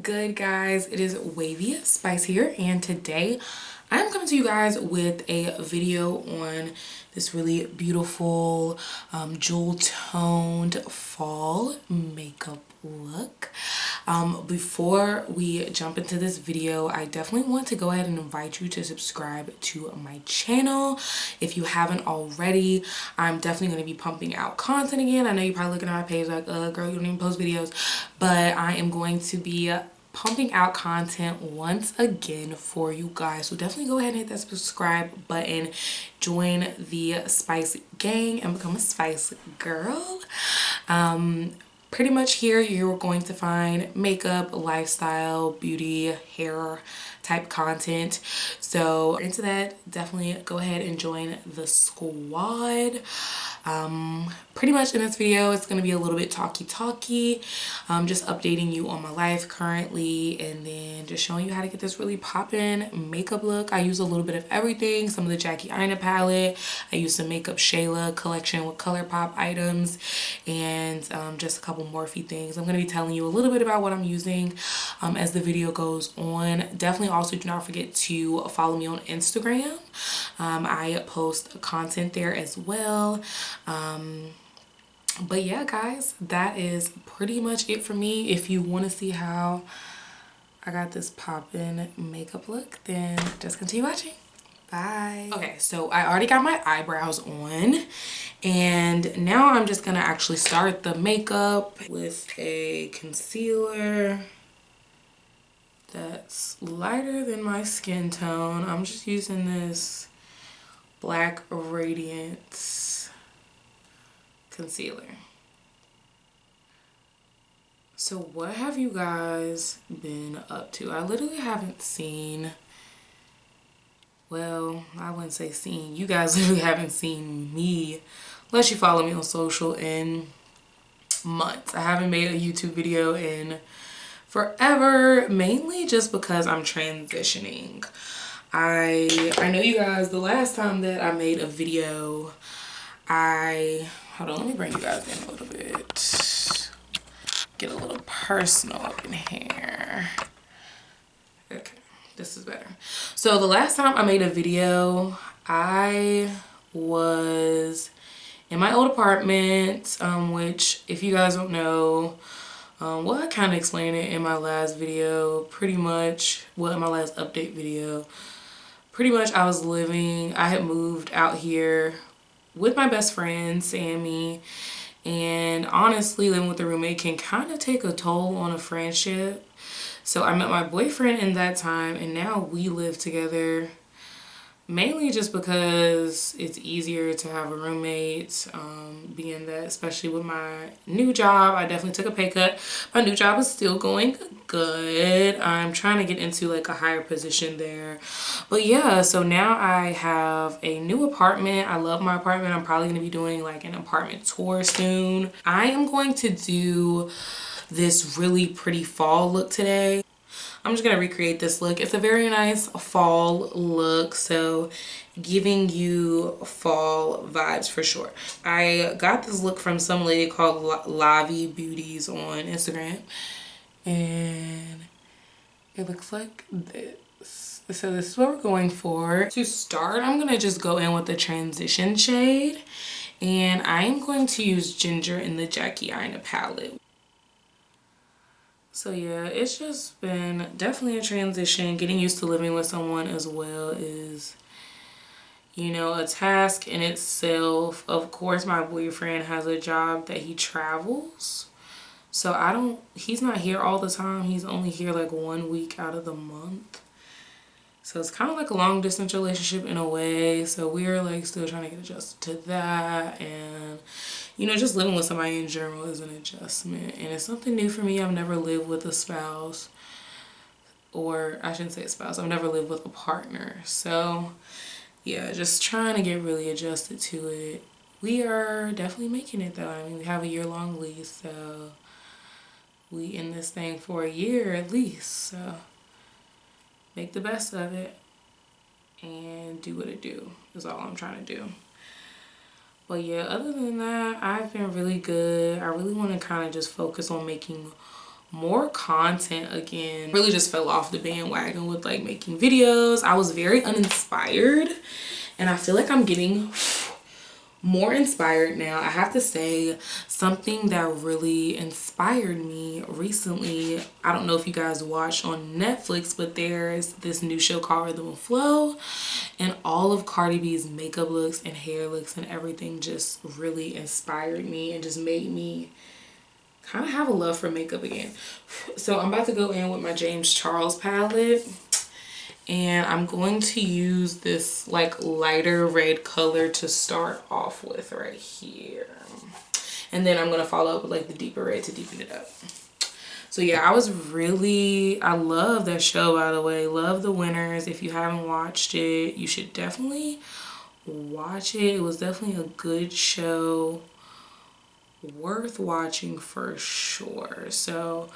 good, guys? It is Wavy Spice here, and today I'm coming to you guys with a video on this really beautiful jewel toned fall makeup look. Before we jump into this video, I definitely want to go ahead and invite you to subscribe to my channel if you haven't already. I'm definitely going to be pumping out content again. I know you're probably looking at my page like, girl, you don't even post videos, but I am going to be pumping out content once again for you guys. So definitely go ahead and hit that subscribe button, join the Spice gang, and become a Spice girl. Pretty much here you're going to find makeup, lifestyle, beauty, hair type content. So into that, definitely go ahead and join the squad. Pretty much in this video it's going to be a little bit talky, just updating you on my life currently, and then just showing you how to get this really poppin' makeup look. I use a little bit of everything, some of the Aina palette, I use some makeup Shayla collection with Colourpop items, and just a couple morphe things. I'm going to be telling you a little bit about what I'm using as the video goes on. Definitely also do not forget to follow me on Instagram. I post content there as well. But yeah, guys, that is pretty much it for me. If you want to see how I got this poppin' makeup look, then just continue watching. Bye. Okay, so I already got my eyebrows on, and now I'm just gonna actually start the makeup with a concealer that's lighter than my skin tone. I'm just using this Black Radiance concealer. So what have you guys been up to? I literally haven't seen, well, I wouldn't say seen, you guys literally haven't seen me, unless you follow me on social, in months. I haven't made a YouTube video in forever, mainly just because I'm transitioning. I know you guys, the last time that I made a video, hold on, let me bring you guys in a little bit. Get a little personal up in here. Okay, this is better. So the last time I made a video, I was in my old apartment, which, if you guys don't know, well, I kind of explained it in my last video, pretty much, well, in my last update video. Pretty much I had moved out here with my best friend, Sammy, and honestly, living with a roommate can kind of take a toll on a friendship. So I met my boyfriend in that time, and now we live together, mainly just because it's easier to have a roommate, being that, especially with my new job, I definitely took a pay cut. My new job is still going good. I'm trying to get into like a higher position there. But yeah, so now I have a new apartment. I love my apartment. I'm probably going to be doing like an apartment tour soon. I am going to do this really pretty fall look today. I'm just going to recreate this look. It's a very nice fall look, so giving you fall vibes for sure. I got this look from some lady called Lavi Beauties on Instagram, and it looks like this. So this is what we're going for. To start, I'm going to just go in with the transition shade, and I am going to use Ginger in the Aina palette. So yeah, it's just been definitely a transition. Getting used to living with someone as well is, you know, a task in itself. Of course, my boyfriend has a job that he travels. So he's not here all the time. He's only here like 1 week out of the month. So it's kind of like a long distance relationship in a way. So we're like still trying to get adjusted to that, and you know, just living with somebody in general is an adjustment, and it's something new for me. I've never lived with a spouse, or I shouldn't say a spouse, I've never lived with a partner. So yeah, just trying to get really adjusted to it. We are definitely making it though. I mean, we have a year-long lease, so we in this thing for a year at least. So make the best of it and do what it do is all I'm trying to do. But yeah, other than that, I've been really good. I really want to kind of just focus on making more content again. Really just fell off the bandwagon with like making videos. I was very uninspired, and I feel like I'm getting more inspired now. I have to say, something that really inspired me recently, I don't know if you guys watch on Netflix, but there's this new show called Rhythm and Flow, and all of Cardi B's makeup looks and hair looks and everything just really inspired me and just made me kind of have a love for makeup again. So I'm about to go in with my James Charles palette, and I'm going to use this like lighter red color to start off with right here. And then I'm going to follow up with like the deeper red to deepen it up. So yeah, I love that show, by the way. Love The Winners. If you haven't watched it, you should definitely watch it. It was definitely a good show. Worth watching for sure. So,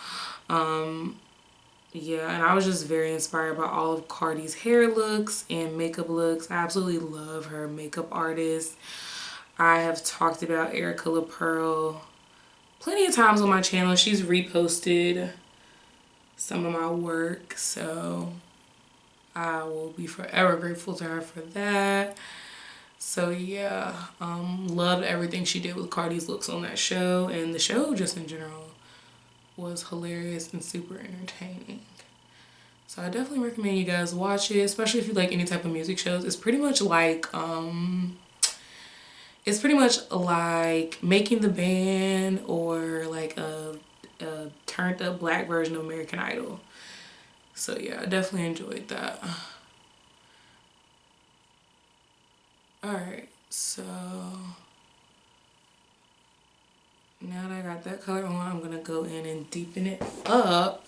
yeah, and I was just very inspired by all of Cardi's hair looks and makeup looks. I absolutely love her makeup artist. I have talked about Erica LaPearl plenty of times on my channel. She's reposted some of my work, so I will be forever grateful to her for that. So yeah, loved everything she did with Cardi's looks on that show, and the show just in general was hilarious and super entertaining. So I definitely recommend you guys watch it, especially if you like any type of music shows. It's pretty much like Making the Band, or like a turned up black version of American Idol. So yeah, I definitely enjoyed that. Alright, so now that I got that color on, I'm gonna go in and deepen it up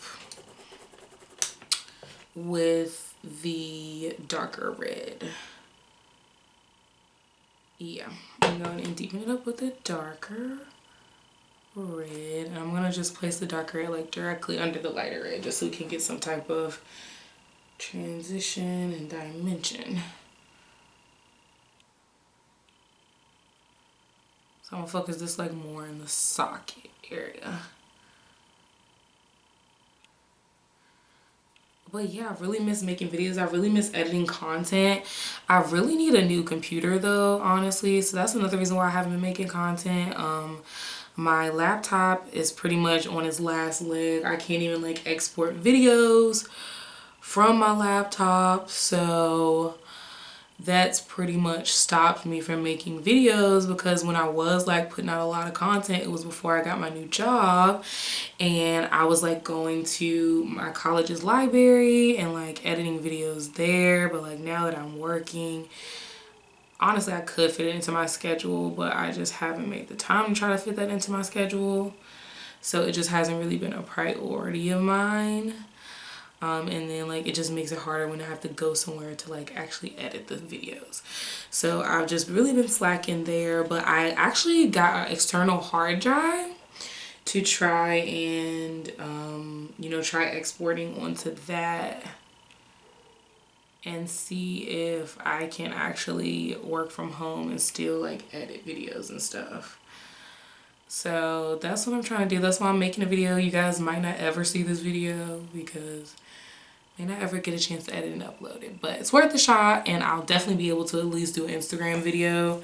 with the darker red. Yeah, I'm going and deepen it up with the darker red. And I'm gonna just place the darker red like directly under the lighter red, just so we can get some type of transition and dimension. So I'm gonna focus this like more in the socket area. But yeah, I really miss making videos. I really miss editing content. I really need a new computer though, honestly. So that's another reason why I haven't been making content. My laptop is pretty much on its last leg. I can't even like export videos from my laptop. So that's pretty much stopped me from making videos, because when I was like putting out a lot of content, it was before I got my new job, and I was like going to my college's library and like editing videos there. But like now that I'm working, honestly I could fit it into my schedule, but I just haven't made the time to try to fit that into my schedule. So it just hasn't really been a priority of mine. And then like it just makes it harder when I have to go somewhere to like actually edit the videos. So I've just really been slacking there, but I actually got an external hard drive to try and you know, try exporting onto that and see if I can actually work from home and still like edit videos and stuff. So that's what I'm trying to do. That's why I'm making a video. You guys might not ever see this video because I may not ever get a chance to edit and upload it, but it's worth a shot, and I'll definitely be able to at least do an Instagram video.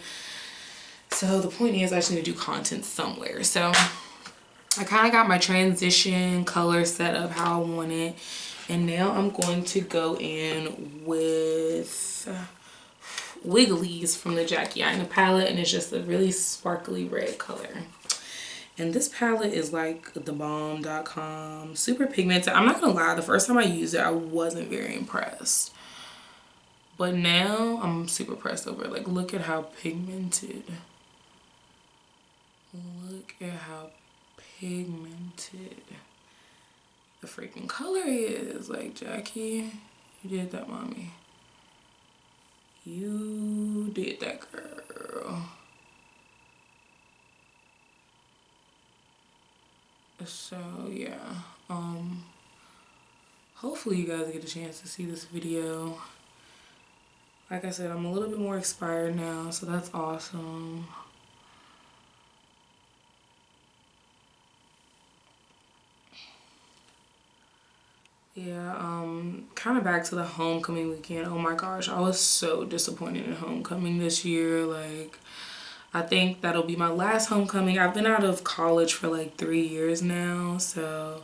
So the point is, I just need to do content somewhere. So I kind of got my transition color set up how I want it, and now I'm going to go in with Wigglies from the Jackie Aina palette, and it's just a really sparkly red color. And this palette is like the bomb.com, super pigmented. I'm not gonna lie, the first time I used it, I wasn't very impressed. But now I'm super impressed over it. Like, look at how pigmented. Look at how pigmented the freaking color is. Like, Jackie, you did that, mommy. You did that, girl. So yeah, hopefully you guys get a chance to see this video. Like I said, I'm a little bit more inspired now, so that's awesome. Yeah, kind of back to the homecoming weekend. Oh my gosh, I was so disappointed in homecoming this year. Like, I think that'll be my last homecoming. I've been out of college for like 3 years now, so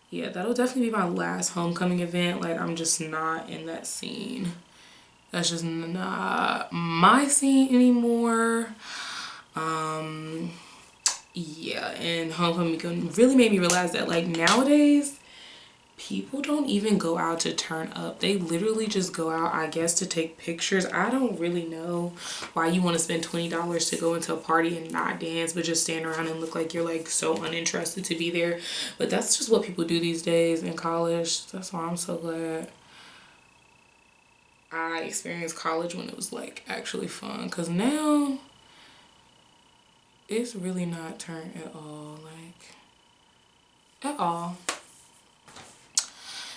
yeah, that'll definitely be my last homecoming event. Like, I'm just not in that scene. That's just not my scene anymore. Yeah, and homecoming really made me realize that like nowadays people don't even go out to turn up. They literally just go out, I guess, to take pictures. I don't really know why you want to spend $20 to go into a party and not dance, but just stand around and look like you're like so uninterested to be there. But that's just what people do these days in college. That's why I'm so glad I experienced college when it was like actually fun, because now it's really not turned at all, like at all.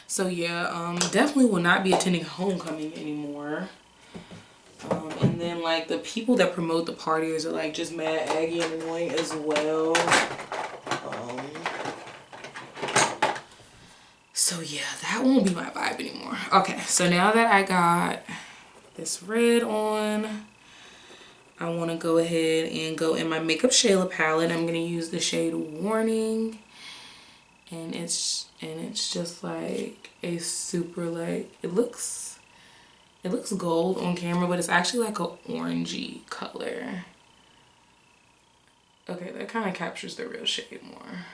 So yeah, definitely will not be attending homecoming anymore. And then like the people that promote the parties are like just mad aggy and annoying as well. So yeah, that won't be my vibe anymore. Okay, so now that I got this red on, I want to go ahead and go in my Makeup Shayla palette. I'm gonna use the shade Warning, and it's just like a super like it looks gold on camera, but it's actually like a orangey color. Okay, that kind of captures the real shade more.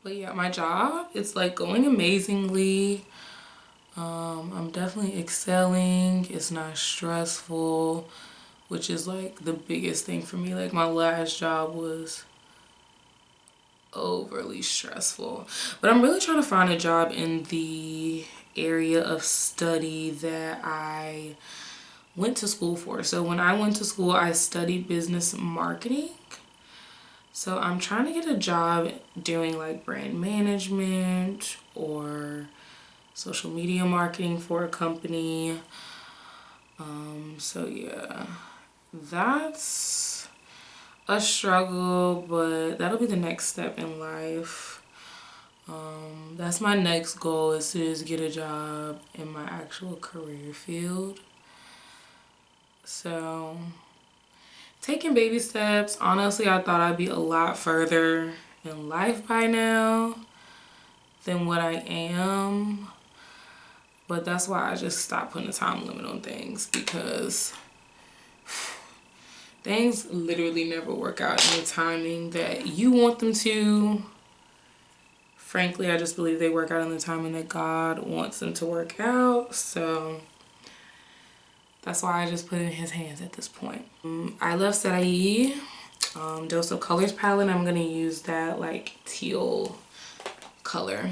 But yeah, my job, it's like going amazingly. I'm definitely excelling. It's not stressful, which is like the biggest thing for me. Like my last job was overly stressful, but I'm really trying to find a job in the area of study that I went to school for. So when I went to school, I studied business marketing. So I'm trying to get a job doing like brand management or social media marketing for a company. So yeah, that's a struggle, but that'll be the next step in life. That's my next goal, is to just get a job in my actual career field. So taking baby steps. Honestly, I thought I'd be a lot further in life by now than what I am. But that's why I just stopped putting a time limit on things, because things literally never work out in the timing that you want them to. Frankly, I just believe they work out in the timing that God wants them to work out. So that's why I just put it in his hands at this point. I love Sarahii Dose of Colors palette. I'm going to use that like teal color.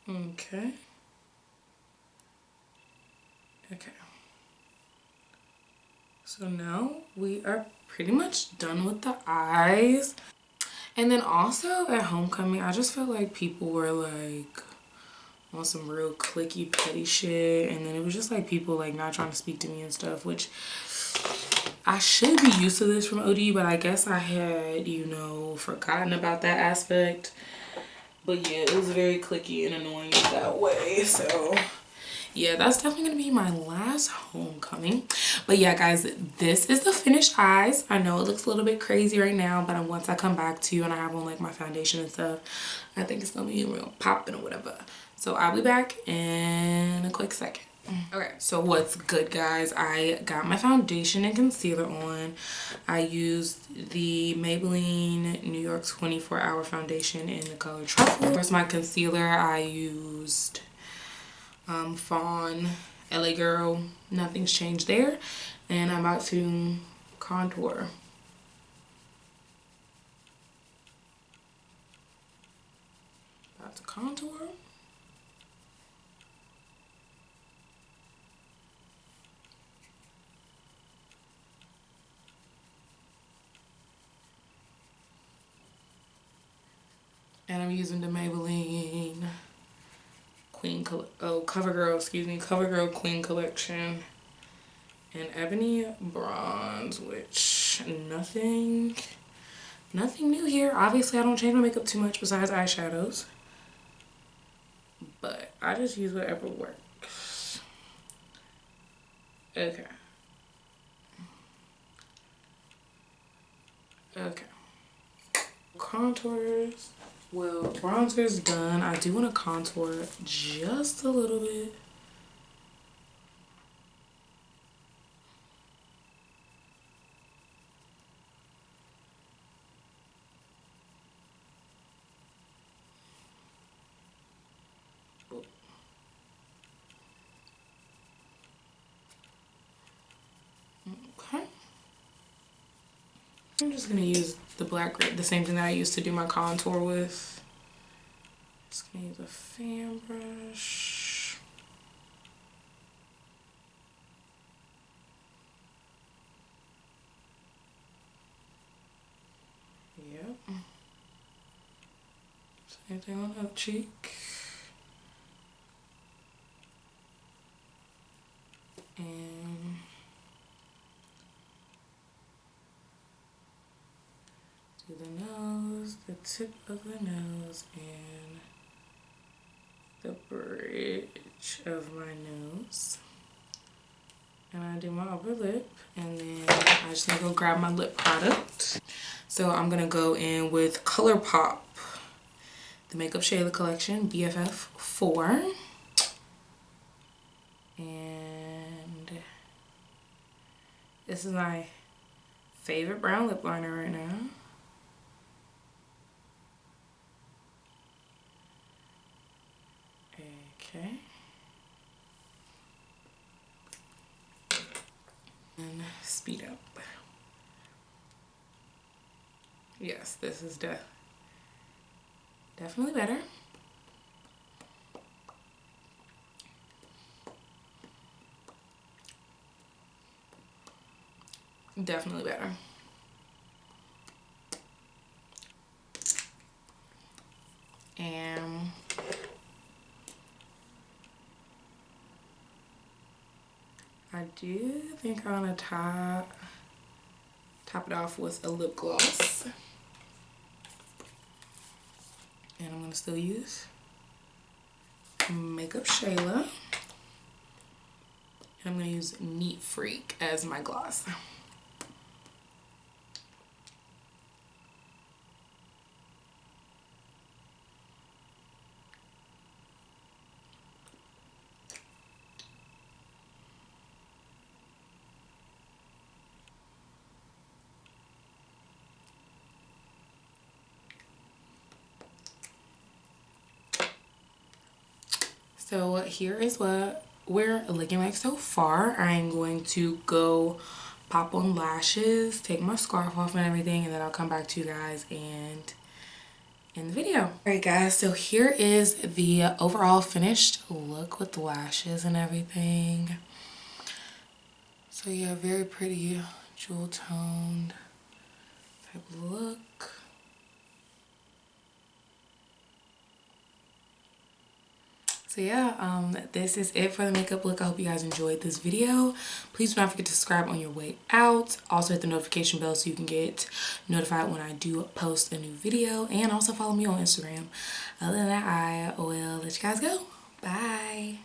Okay. Okay. So now we are pretty much done with the eyes. And then also at homecoming, I just felt like people were like on some real cliquey petty shit, and then it was just like people like not trying to speak to me and stuff, which I should be used to this from OD, but I guess I had, you know, forgotten about that aspect. But yeah, it was very cliquey and annoying that way. So yeah, that's definitely gonna be my last homecoming. But yeah, guys, this is the finished eyes. I know it looks a little bit crazy right now, but once I come back to you and I have on like my foundation and stuff, I think it's gonna be real popping or whatever. So I'll be back in a quick second. Okay, so what's good, guys? I got my foundation and concealer on. I used the Maybelline New York 24-Hour Foundation in the color Truffle. Where's my concealer? I used Fawn LA Girl. Nothing's changed there. And I'm about to contour. About to contour. And I'm using the Maybelline CoverGirl Queen Collection in Ebony Bronze, which nothing new here. Obviously, I don't change my makeup too much besides eyeshadows, but I just use whatever works. Okay. Contours. Well, bronzer's done. I do want to contour just a little bit. Okay. I'm just gonna use the same thing that I used to do my contour with. Just gonna use a fan brush. Yep. Same thing on the cheek. And do the nose, the tip of the nose, and the bridge of my nose. And I do my upper lip, and then I just need to go grab my lip product. So I'm gonna go in with Colourpop, the Makeup Shayla collection, BFF 4. And this is my favorite brown lip liner right now. Okay. And speed up. Yes, this is definitely better. Definitely better. And I do think I want to top it off with a lip gloss. And I'm going to still use Makeup Shayla. And I'm going to use Neat Freak as my gloss. So here is what we're looking like so far. I'm going to go pop on lashes, take my scarf off and everything, and then I'll come back to you guys and in the video. All right guys, so here is the overall finished look with the lashes and everything. So yeah, very pretty jewel toned type of look. So yeah, this is it for the makeup look. I hope you guys enjoyed this video. Please do not forget to subscribe on your way out. Also hit the notification bell so you can get notified when I do post a new video. And also follow me on Instagram. Other than that, I will let you guys go. Bye.